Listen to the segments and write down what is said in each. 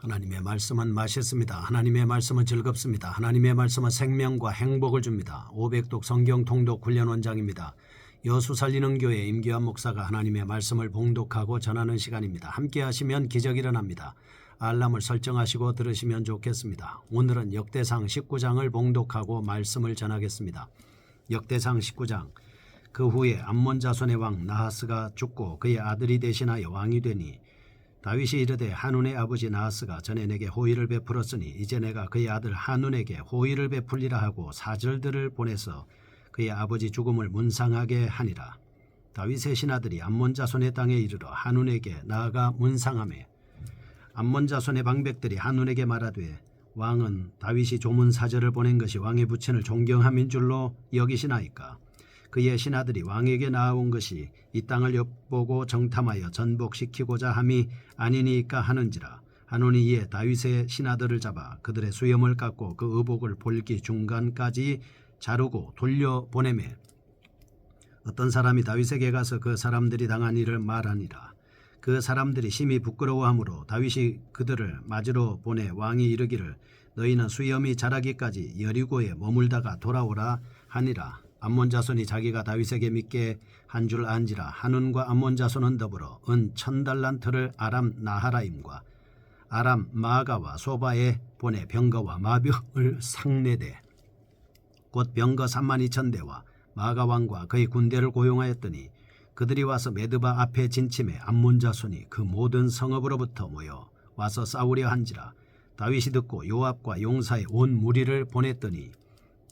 하나님의 말씀은 맛있습니다. 하나님의 말씀은 즐겁습니다. 하나님의 말씀은 생명과 행복을 줍니다. 500독 성경 통독 훈련 원장입니다. 여수 살리는 교회 임기환 목사가 하나님의 말씀을 봉독하고 전하는 시간입니다. 함께 하시면 기적이 일어납니다. 알람을 설정하시고 들으시면 좋겠습니다. 오늘은 역대상 19장을 봉독하고 말씀을 전하겠습니다. 역대상 19장. 그 후에 암몬 자손의 왕 나하스가 죽고 그의 아들이 대신하여 왕이 되니 다윗이 이르되 한운의 아버지 나하스가 전에 내게 호의를 베풀었으니 이제 내가 그의 아들 한운에게 호의를 베풀리라 하고 사절들을 보내서 그의 아버지 죽음을 문상하게 하니라. 다윗의 신하들이 암몬 자손의 땅에 이르러 한운에게 나아가 문상하매 암몬 자손의 방백들이 한운에게 말하되 왕은 다윗이 조문 사절을 보낸 것이 왕의 부친을 존경함인 줄로 여기시나이까. 그의 신하들이 왕에게 나아온 것이 이 땅을 엿보고 정탐하여 전복시키고자 함이 아니니까 하는지라. 한운이 이에 다윗의 신하들을 잡아 그들의 수염을 깎고 그 의복을 볼기 중간까지 자르고 돌려보내매 어떤 사람이 다윗에게 가서 그 사람들이 당한 일을 말하니라. 그 사람들이 심히 부끄러워하므로 다윗이 그들을 맞으러 보내 왕이 이르기를 너희는 수염이 자라기까지 여리고에 머물다가 돌아오라 하니라. 암몬 자손이 자기가 다윗에게 믿게 한 줄 안지라. 한운과 암몬 자손은 더불어 은 1000달란트를 아람 나하라임과 아람 마아가와 소바에 보내 병거와 마병을 상내되 곧 병거 32,000대와 마아가 왕과 그의 군대를 고용하였더니 그들이 와서 메드바 앞에 진침해 암몬 자손이 그 모든 성읍으로부터 모여 와서 싸우려 한지라. 다윗이 듣고 요압과 용사의 온 무리를 보냈더니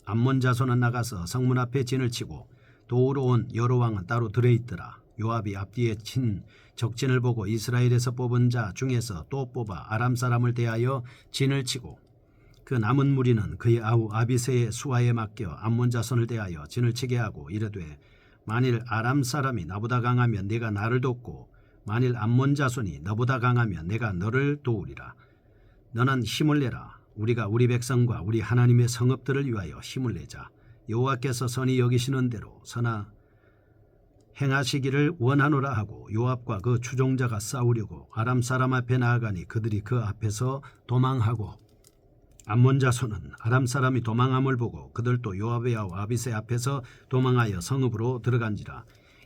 암몬 자손은 나가서 성문 앞에 진을 치고 도우러 온 여러 왕은 따로 들어있더라. 요압이 앞뒤에 친 적진을 보고 이스라엘에서 뽑은 자 중에서 또 뽑아 아람 사람을 대하여 진을 치고 그 남은 무리는 그의 아우 아비새의 수하에 맡겨 암몬 자손을 대하여 진을 치게 하고 이르되 만일 아람 사람이 나보다 강하면 네가 나를 돕고 만일 암몬 자손이 너보다 강하면 내가 너를 도우리라. 너는 힘을 내라. 우리가 우리 백성과 우리 하나님의 성읍들을 위하여 힘을 내자. 여호와께서 선히 여기시는 대로 선하 행하시기를 원하노라 하고 요압과 그 추종자가 싸우려고 아람 사람 앞에 나아가니 그들이 그 앞에서 도망하고 암몬 자손은 아람 사람이 도망함을 보고 그들도 요압의 아우 아비새 앞에서 도망하여 성읍으로 들어간지라.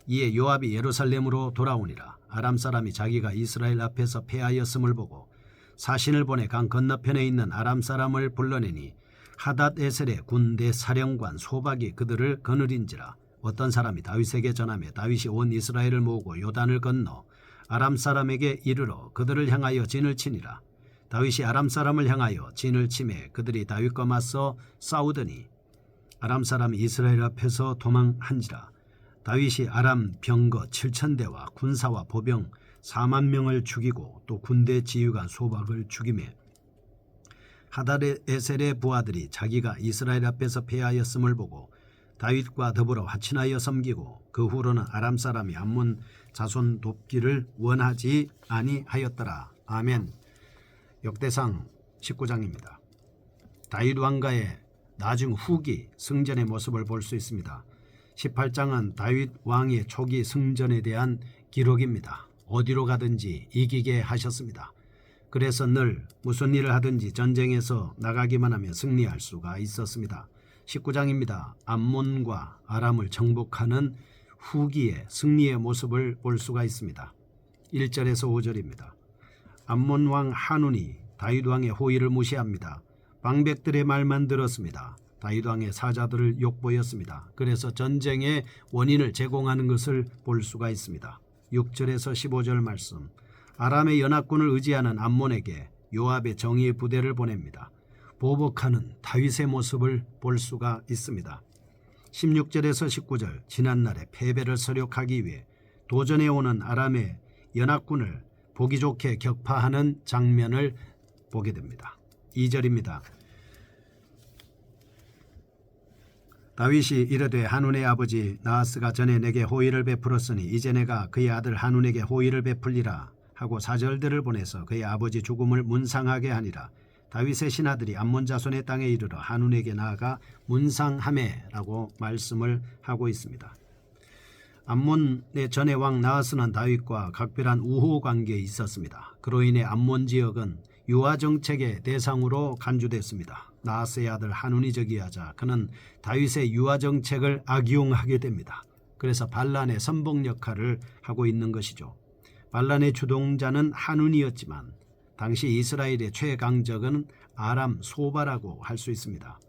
이에 요압이 예루살렘으로 돌아오니라. 아람 사람이 자기가 이스라엘 앞에서 패하였음을 보고 사신을 보내 강 건너편에 있는 아람 사람을 불러내니 하닷에셀의 군대 사령관 소박이 그들을 거느린지라. 어떤 사람이 다윗에게 전하며 다윗이 온 이스라엘을 모으고 요단을 건너 아람 사람에게 이르러 그들을 향하여 진을 치니라. 다윗이 아람 사람을 향하여 진을 치매 그들이 다윗과 맞서 싸우더니 아람 사람이 이스라엘 앞에서 도망한지라. 다윗이 아람 병거 7,000대와 군사와 보병 40,000명을 죽이고 또 군대 지휘관 소박을 죽이매 하닷에셀의 부하들이 자기가 이스라엘 앞에서 패하였음을 보고 다윗과 더불어 화친하여 섬기고 그 후로는 아람 사람이 암몬 자손 돕기를 원하지 아니하였더라. 아멘. 역대상 19장입니다. 다윗 왕가의 나중 후기 승전의 모습을 볼 수 있습니다. 18장은 다윗 왕의 초기 승전에 대한 기록입니다. 어디로 가든지 이기게 하셨습니다. 그래서 늘 무슨 일을 하든지 전쟁에서 나가기만 하면 승리할 수가 있었습니다. 19장입니다. 암몬과 아람을 정복하는 후기의 승리의 모습을 볼 수가 있습니다. 1절에서 5절입니다. 암몬 왕 한운이 다윗 왕의 호의를 무시합니다. 방백들의 말만 들었습니다. 다윗 왕의 사자들을 욕보였습니다. 그래서 전쟁의 원인을 제공하는 것을 볼 수가 있습니다. 6절에서 15절 말씀. 아람의 연합군을 의지하는 암몬에게 요압의 정의의 부대를 보냅니다. 보복하는 다윗의 모습을 볼 수가 있습니다. 16절에서 19절. 지난날의 패배를 서력하기 위해 도전해 오는 아람의 연합군을 보기 좋게 격파하는 장면을 보게 됩니다. 2절입니다. 다윗이 이르되 한운의 아버지 나하스가 전에 내게 호의를 베풀었으니 이제 내가 그의 아들 한운에게 호의를 베풀리라 하고 사절들을 보내서 그의 아버지 죽음을 문상하게 하니라. 다윗의 신하들이 암몬 자손의 땅에 이르러 한운에게 나아가 문상하매라고 말씀을 하고 있습니다. 암몬의 전의 왕 나하스는 다윗과 각별한 우호 관계에 있었습니다. 그로 인해 암몬 지역은 유아 정책의 대상으로 간주됐습니다. 나하스의 아들 한운이 즉위하자 그는 다윗의 유아 정책을 악용하게 됩니다. 그래서 반란의 선봉 역할을 하고 있는 것이죠. 반란의 주동자는 한운이었지만 당시 이스라엘의 최강적은 아람 소바라고 할 수 있습니다.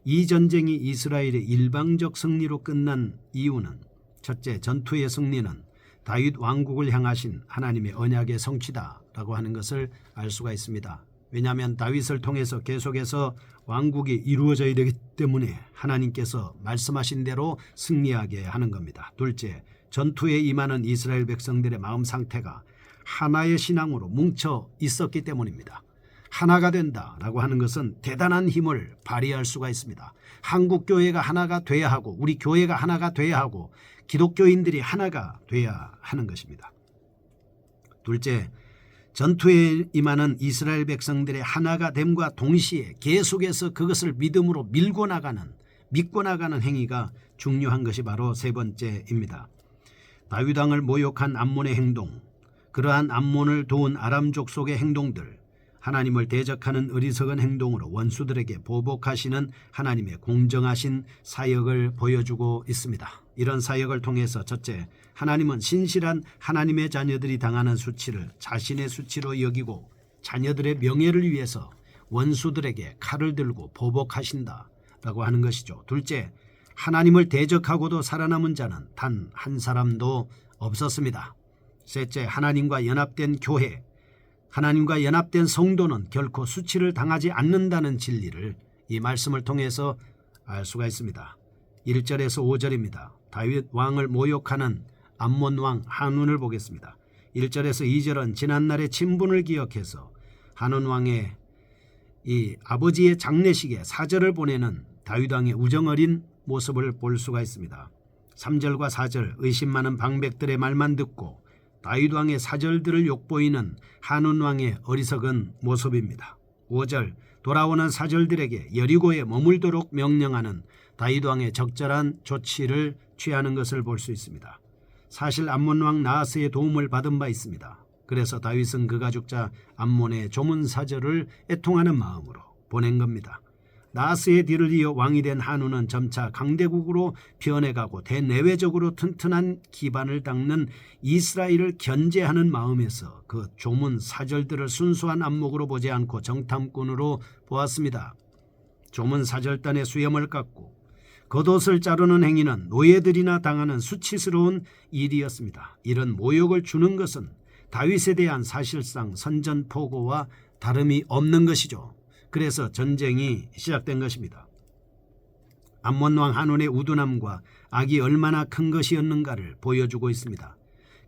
이 전쟁이 이스라엘의 일방적 승리로 끝난 이유는 첫째, 전투의 승리는 다윗 왕국을 향하신 하나님의 언약의 성취다라고 하는 것을 알 수가 있습니다. 왜냐하면 다윗을 통해서 계속해서 왕국이 이루어져야 되기 때문에 하나님께서 말씀하신 대로 승리하게 하는 겁니다. 둘째, 전투에 임하는 이스라엘 백성들의 마음 상태가 하나의 신앙으로 뭉쳐 있었기 때문입니다. 하나가 된다라고 하는 것은 대단한 힘을 발휘할 수가 있습니다. 한국 교회가 하나가 돼야 하고 우리 교회가 하나가 돼야 하고 기독교인들이 하나가 돼야 하는 것입니다. 둘째, 전투에 임하는 이스라엘 백성들의 하나가 됨과 동시에 계속해서 그것을 믿음으로 믿고 나가는 행위가 중요한 것이 바로 세 번째입니다. 다윗 왕을 모욕한 암몬의 행동, 그러한 암몬을 도운 아람 족속의 행동들, 하나님을 대적하는 어리석은 행동으로 원수들에게 보복하시는 하나님의 공정하신 사역을 보여주고 있습니다. 이런 사역을 통해서 첫째, 하나님은 신실한 하나님의 자녀들이 당하는 수치를 자신의 수치로 여기고 자녀들의 명예를 위해서 원수들에게 칼을 들고 보복하신다라고 하는 것이죠. 둘째, 하나님을 대적하고도 살아남은 자는 단 한 사람도 없었습니다. 셋째, 하나님과 연합된 교회, 하나님과 연합된 성도는 결코 수치를 당하지 않는다는 진리를 이 말씀을 통해서 알 수가 있습니다. 1절에서 5절입니다. 다윗 왕을 모욕하는 암몬 왕 한운을 보겠습니다. 1절에서 2절은 지난날의 친분을 기억해서 한운 왕의 이 아버지의 장례식에 사절을 보내는 다윗 왕의 우정어린 모습을 볼 수가 있습니다. 3절과 4절 의심 많은 방백들의 말만 듣고 다윗 왕의 사절들을 욕보이는 한운 왕의 어리석은 모습입니다. 5절 돌아오는 사절들에게 여리고에 머물도록 명령하는 다윗 왕의 적절한 조치를 취하는 것을 볼 수 있습니다. 사실 암몬 왕 나하스의 도움을 받은 바 있습니다. 그래서 다윗은 그 가죽자 암몬의 조문 사절을 애통하는 마음으로 보낸 겁니다. 나하스의 뒤를 이어 왕이 된 한운은 점차 강대국으로 변해가고 대내외적으로 튼튼한 기반을 닦는 이스라엘을 견제하는 마음에서 그 조문 사절들을 순수한 안목으로 보지 않고 정탐꾼으로 보았습니다. 조문 사절단의 수염을 깎고 겉옷을 자르는 행위는 노예들이나 당하는 수치스러운 일이었습니다. 이런 모욕을 주는 것은 다윗에 대한 사실상 선전포고와 다름이 없는 것이죠. 그래서 전쟁이 시작된 것입니다. 암몬 왕 한운의 우둔함과 악이 얼마나 큰 것이었는가를 보여주고 있습니다.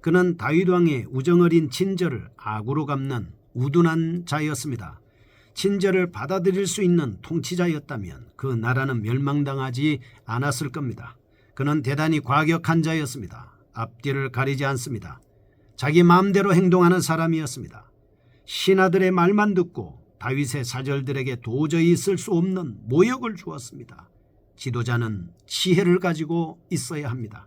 그는 다윗 왕의 우정어린 친절을 악으로 갚는 우둔한 자였습니다. 친절을 받아들일 수 있는 통치자였다면 그 나라는 멸망당하지 않았을 겁니다. 그는 대단히 과격한 자였습니다. 앞뒤를 가리지 않습니다. 자기 마음대로 행동하는 사람이었습니다. 신하들의 말만 듣고 다윗의 사절들에게 도저히 있을 수 없는 모욕을 주었습니다. 지도자는 지혜를 가지고 있어야 합니다.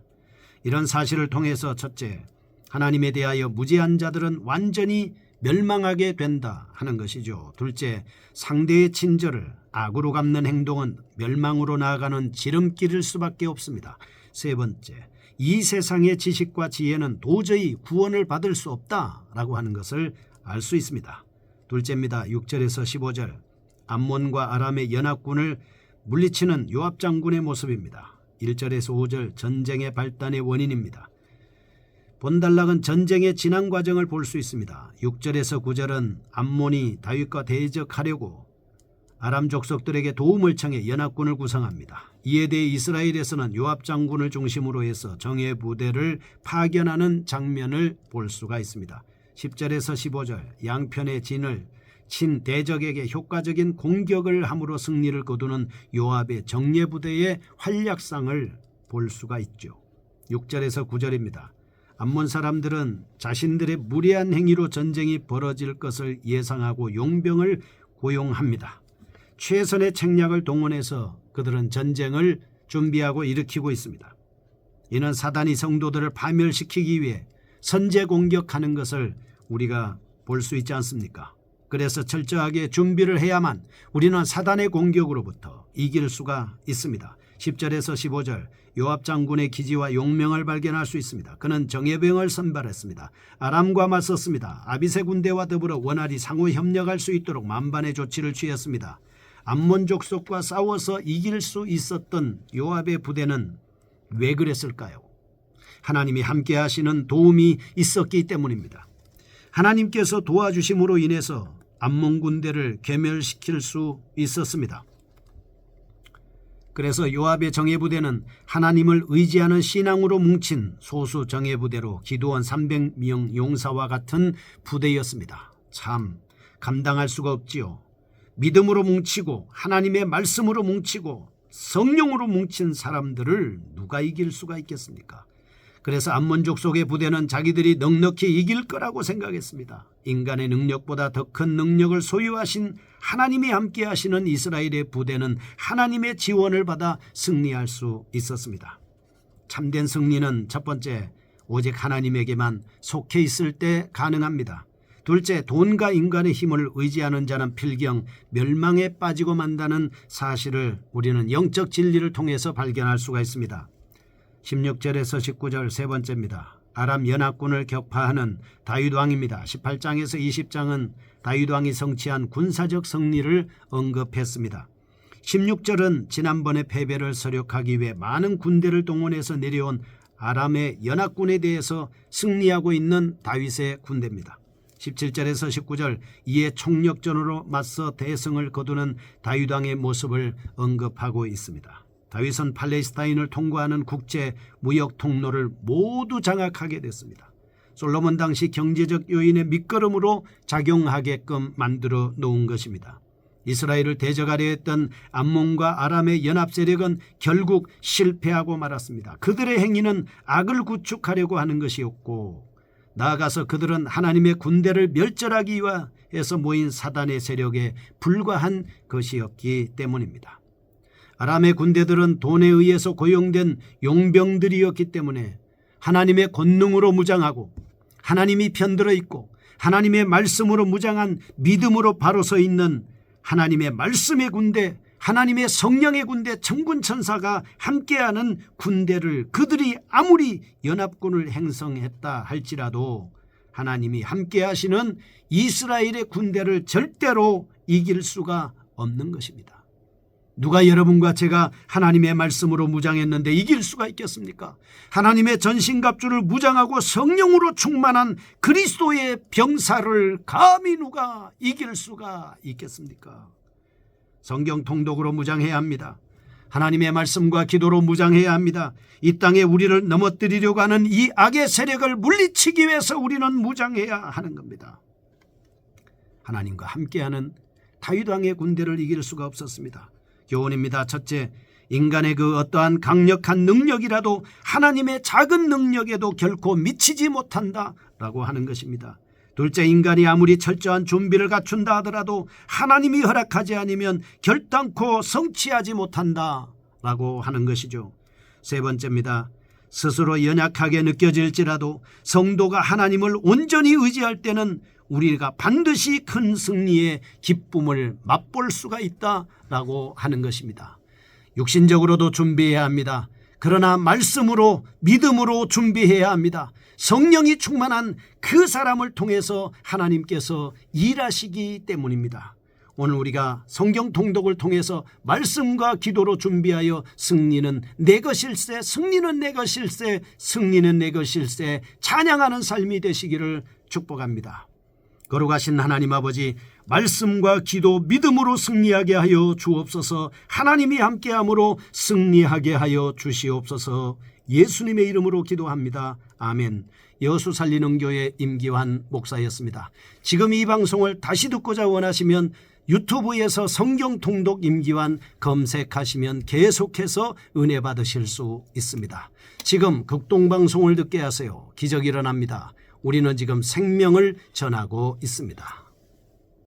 이런 사실을 통해서 첫째, 하나님에 대하여 무지한 자들은 완전히 멸망하게 된다 하는 것이죠. 둘째, 상대의 친절을 악으로 갚는 행동은 멸망으로 나아가는 지름길일 수밖에 없습니다. 세 번째, 이 세상의 지식과 지혜는 도저히 구원을 받을 수 없다라고 하는 것을 알 수 있습니다. 둘째입니다. 6절에서 15절 암몬과 아람의 연합군을 물리치는 요압 장군의 모습입니다. 1절에서 5절 전쟁의 발단의 원인입니다. 본단락은 전쟁의 진행 과정을 볼 수 있습니다. 6절에서 9절은 암몬이 다윗과 대적하려고 아람 족속들에게 도움을 청해 연합군을 구성합니다. 이에 대해 이스라엘에서는 요압 장군을 중심으로 해서 정예 부대를 파견하는 장면을 볼 수가 있습니다. 10절에서 15절 양편의 진을 친 대적에게 효과적인 공격을 함으로 승리를 거두는 요압의 정예 부대의 활약상을 볼 수가 있죠. 6절에서 9절입니다. 암몬 사람들은 자신들의 무례한 행위로 전쟁이 벌어질 것을 예상하고 용병을 고용합니다. 최선의 책략을 동원해서 그들은 전쟁을 준비하고 일으키고 있습니다. 이는 사단이 성도들을 파멸시키기 위해 선제 공격하는 것을 우리가 볼 수 있지 않습니까? 그래서 철저하게 준비를 해야만 우리는 사단의 공격으로부터 이길 수가 있습니다. 10절에서 15절 요압 장군의 기지와 용명을 발견할 수 있습니다. 그는 정예병을 선발했습니다. 아람과 맞섰습니다. 아비새 군대와 더불어 원활히 상호 협력할 수 있도록 만반의 조치를 취했습니다. 암몬 족속과 싸워서 이길 수 있었던 요압의 부대는 왜 그랬을까요? 하나님이 함께 하시는 도움이 있었기 때문입니다. 하나님께서 도와주심으로 인해서 암몬 군대를 괴멸시킬 수 있었습니다. 그래서 요압의 정예부대는 하나님을 의지하는 신앙으로 뭉친 소수 정예부대로 기드온 300명 용사와 같은 부대였습니다. 참 감당할 수가 없지요. 믿음으로 뭉치고 하나님의 말씀으로 뭉치고 성령으로 뭉친 사람들을 누가 이길 수가 있겠습니까? 그래서 암몬 족속의 부대는 자기들이 넉넉히 이길 거라고 생각했습니다. 인간의 능력보다 더 큰 능력을 소유하신 하나님이 함께 하시는 이스라엘의 부대는 하나님의 지원을 받아 승리할 수 있었습니다. 참된 승리는 첫 번째, 오직 하나님에게만 속해 있을 때 가능합니다. 둘째, 돈과 인간의 힘을 의지하는 자는 필경 멸망에 빠지고 만다는 사실을 우리는 영적 진리를 통해서 발견할 수가 있습니다. 16절에서 19절 세 번째입니다. 아람 연합군을 격파하는 다윗 왕입니다. 18장에서 20장은 다윗 왕이 성취한 군사적 승리를 언급했습니다. 16절은 지난번의 패배를 서력하기 위해 많은 군대를 동원해서 내려온 아람의 연합군에 대해서 승리하고 있는 다윗의 군대입니다. 17절에서 19절 이에 총력전으로 맞서 대승을 거두는 다윗 왕의 모습을 언급하고 있습니다. 다윗은 팔레스타인을 통과하는 국제 무역 통로를 모두 장악하게 됐습니다. 솔로몬 당시 경제적 요인의 밑거름으로 작용하게끔 만들어 놓은 것입니다. 이스라엘을 대적하려 했던 암몬과 아람의 연합 세력은 결국 실패하고 말았습니다. 그들의 행위는 악을 구축하려고 하는 것이었고 나아가서 그들은 하나님의 군대를 멸절하기 위해서 모인 사단의 세력에 불과한 것이었기 때문입니다. 아람의 군대들은 돈에 의해서 고용된 용병들이었기 때문에 하나님의 권능으로 무장하고 하나님이 편들어 있고 하나님의 말씀으로 무장한 믿음으로 바로 서 있는 하나님의 말씀의 군대, 하나님의 성령의 군대, 천군천사가 함께하는 군대를 그들이 아무리 연합군을 형성했다 할지라도 하나님이 함께하시는 이스라엘의 군대를 절대로 이길 수가 없는 것입니다. 누가 여러분과 제가 하나님의 말씀으로 무장했는데 이길 수가 있겠습니까? 하나님의 전신갑주를 무장하고 성령으로 충만한 그리스도의 병사를 감히 누가 이길 수가 있겠습니까? 성경 통독으로 무장해야 합니다. 하나님의 말씀과 기도로 무장해야 합니다. 이 땅에 우리를 넘어뜨리려고 하는 이 악의 세력을 물리치기 위해서 우리는 무장해야 하는 겁니다. 하나님과 함께하는 다윗 왕의 군대를 이길 수가 없었습니다. 교훈입니다. 첫째, 인간의 그 어떠한 강력한 능력이라도 하나님의 작은 능력에도 결코 미치지 못한다라고 하는 것입니다. 둘째, 인간이 아무리 철저한 준비를 갖춘다 하더라도 하나님이 허락하지 않으면 결단코 성취하지 못한다라고 하는 것이죠. 세 번째입니다. 스스로 연약하게 느껴질지라도 성도가 하나님을 온전히 의지할 때는 우리가 반드시 큰 승리의 기쁨을 맛볼 수가 있다라고 하는 것입니다. 육신적으로도 준비해야 합니다. 그러나 말씀으로 믿음으로 준비해야 합니다. 성령이 충만한 그 사람을 통해서 하나님께서 일하시기 때문입니다. 오늘 우리가 성경 통독을 통해서 말씀과 기도로 준비하여 승리는 내 것일세, 승리는 내 것일세, 승리는 내 것일세 찬양하는 삶이 되시기를 축복합니다. 거룩하신 하나님 아버지, 말씀과 기도 믿음으로 승리하게 하여 주옵소서. 하나님이 함께함으로 승리하게 하여 주시옵소서. 예수님의 이름으로 기도합니다. 아멘. 여수 살리는 교회 임기환 목사였습니다. 지금 이 방송을 다시 듣고자 원하시면 유튜브에서 성경 통독 임기환 검색하시면 계속해서 은혜 받으실 수 있습니다. 지금 극동방송을 듣게 하세요. 기적이 일어납니다. 우리는 지금 생명을 전하고 있습니다.